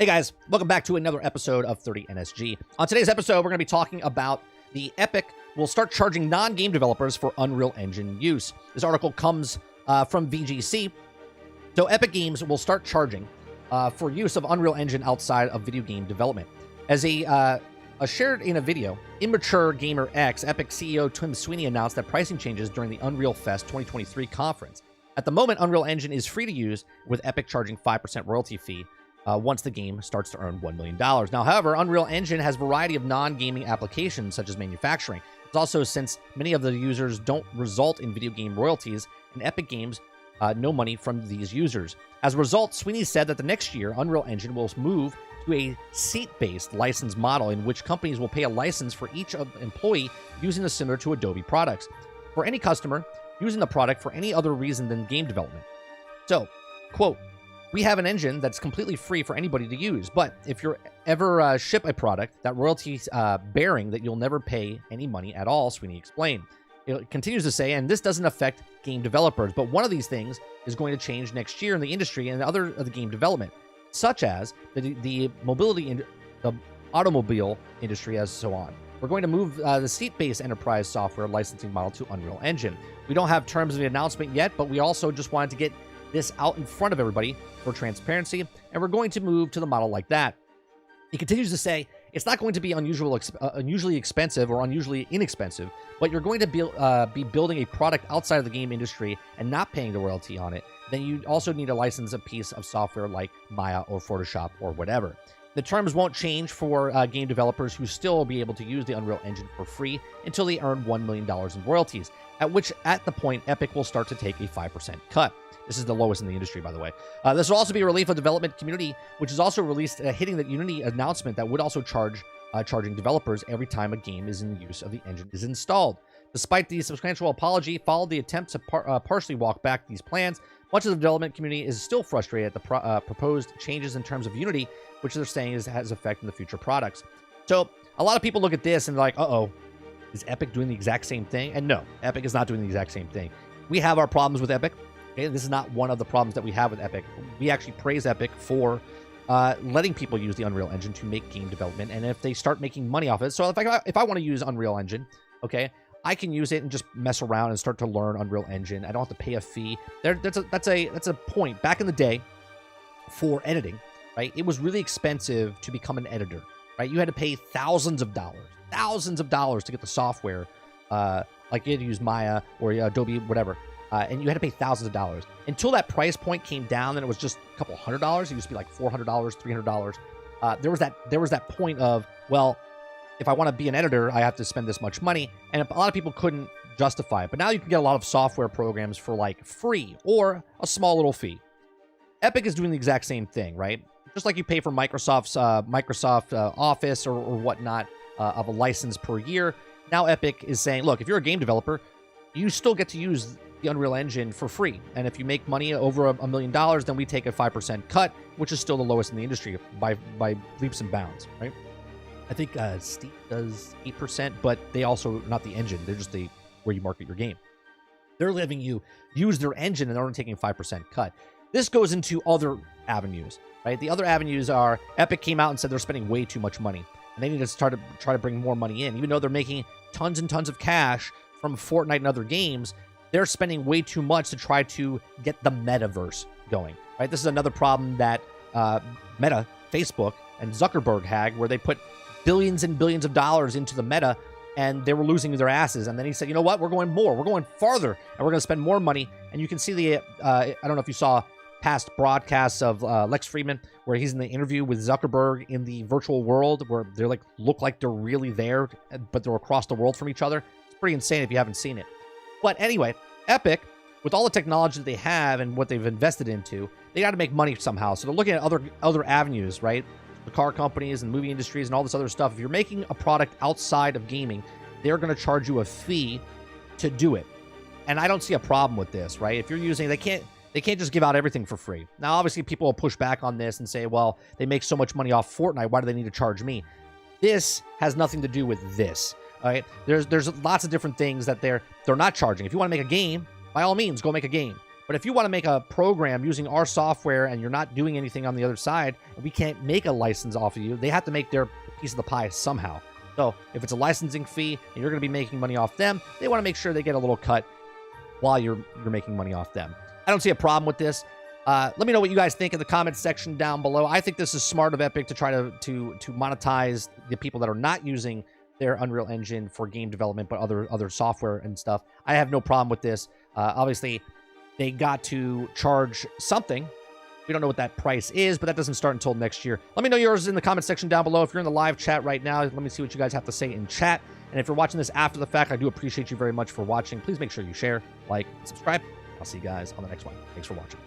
Hey guys, welcome back to another episode of 30 NSG. On today's episode, we're going to be talking about the Epic will start charging non-game developers for Unreal Engine use. This article comes from VGC. So Epic Games will start charging for use of Unreal Engine outside of video game development. As shared in a video, Immature Gamer X, Epic CEO Tim Sweeney announced that pricing changes during the Unreal Fest 2023 conference. At the moment, Unreal Engine is free to use, with Epic charging 5% royalty fee once the game starts to earn $1 million. Now, however, Unreal Engine has a variety of non-gaming applications, such as manufacturing. It's also, since many of the users don't result in video game royalties, and Epic Games no money from these users. As a result, Sweeney said that the next year, Unreal Engine will move to a seat-based license model in which companies will pay a license for each employee using the similar to Adobe products, for any customer using the product for any other reason than game development. So, quote, "We have an engine that's completely free for anybody to use, but if you ever ship a product that royalties bearing, that you'll never pay any money at all," Sweeney explained. It continues to say, and this doesn't affect game developers, but one of these things is going to change next year in the industry and other of the game development, such as the mobility, the automobile industry, as so on. We're going to move the seat-based enterprise software licensing model to Unreal Engine. We don't have terms of the announcement yet, but we also just wanted to get this out in front of everybody for transparency, and we're going to move to the model like that. He continues to say, it's not going to be unusually expensive or unusually inexpensive, but you're going to be building a product outside of the game industry and not paying the royalty on it. Then you also need to license a piece of software like Maya or Photoshop or whatever. The terms won't change for game developers who still will be able to use the Unreal Engine for free until they earn $1 million in royalties, at the point Epic will start to take a 5% cut. This is the lowest in the industry, by the way. This will also be a relief of the development community, which is also released, hitting the Unity announcement that would also charging developers every time a game is in use of the engine is installed. Despite the substantial apology followed the attempt to partially walk back these plans, much of the development community is still frustrated at the proposed changes in terms of Unity, which they're saying has effect in the future products. So a lot of people look at this and they're like, uh-oh, is Epic doing the exact same thing? And no, Epic is not doing the exact same thing. We have our problems with Epic. Okay, this is not one of the problems that we have with Epic. We actually praise Epic for letting people use the Unreal Engine to make game development, and if they start making money off it. So if I want to use Unreal Engine, okay, I can use it and just mess around and start to learn Unreal Engine. I don't have to pay a fee. That's a point. Back in the day, for editing, right? It was really expensive to become an editor, right? You had to pay thousands of dollars to get the software, like you had to use Maya or Adobe, whatever. And you had to pay thousands of dollars until that price point came down. And it was just a couple $100. It used to be like $400, $300. There was that point of, well, if I want to be an editor, I have to spend this much money, and a lot of people couldn't justify it. But now you can get a lot of software programs for like free or a small little fee. Epic is doing the exact same thing, right? Just like you pay for Microsoft's Office or whatnot of a license per year. Now Epic is saying, look, if you're a game developer, you still get to use the Unreal Engine for free, and if you make money over $1 million, then we take a 5% cut, which is still the lowest in the industry by leaps and bounds, right? I think Steam does 8%, but they also not the engine; they're just where you market your game. They're letting you use their engine, and they're only taking a 5% cut. This goes into other avenues, right? The other avenues are Epic came out and said they're spending way too much money, and they need to try to bring more money in, even though they're making tons and tons of cash from Fortnite and other games. They're spending way too much to try to get the metaverse going, right? This is another problem that Meta, Facebook, and Zuckerberg had, where they put billions and billions of dollars into the meta, and they were losing their asses. And then he said, you know what? We're going farther, and we're going to spend more money. And you can see I don't know if you saw past broadcasts of Lex Fridman, where he's in the interview with Zuckerberg in the virtual world, where they're look like they're really there, but they're across the world from each other. It's pretty insane if you haven't seen it. But anyway, Epic, with all the technology that they have and what they've invested into, they got to make money somehow. So they're looking at other avenues, right? The car companies and movie industries and all this other stuff. If you're making a product outside of gaming, they're going to charge you a fee to do it. And I don't see a problem with this, right? If you're using, they can't just give out everything for free. Now, obviously, people will push back on this and say, well, they make so much money off Fortnite. Why do they need to charge me? This has nothing to do with this. All right, there's lots of different things that they're not charging. If you want to make a game, by all means, go make a game. But if you want to make a program using our software and you're not doing anything on the other side, and we can't make a license off of you, they have to make their piece of the pie somehow. So if it's a licensing fee and you're going to be making money off them, they want to make sure they get a little cut while you're making money off them. I don't see a problem with this. Let me know what you guys think in the comments section down below. I think this is smart of Epic to try to monetize the people that are not using their Unreal Engine for game development, but other software and stuff. I have no problem with this. Obviously, they got to charge something. We don't know what that price is, but that doesn't start until next year. Let me know yours in the comment section down below. If you're in the live chat right now, let me see what you guys have to say in chat. And if you're watching this after the fact, I do appreciate you very much for watching. Please make sure you share, like, and subscribe. I'll see you guys on the next one. Thanks for watching.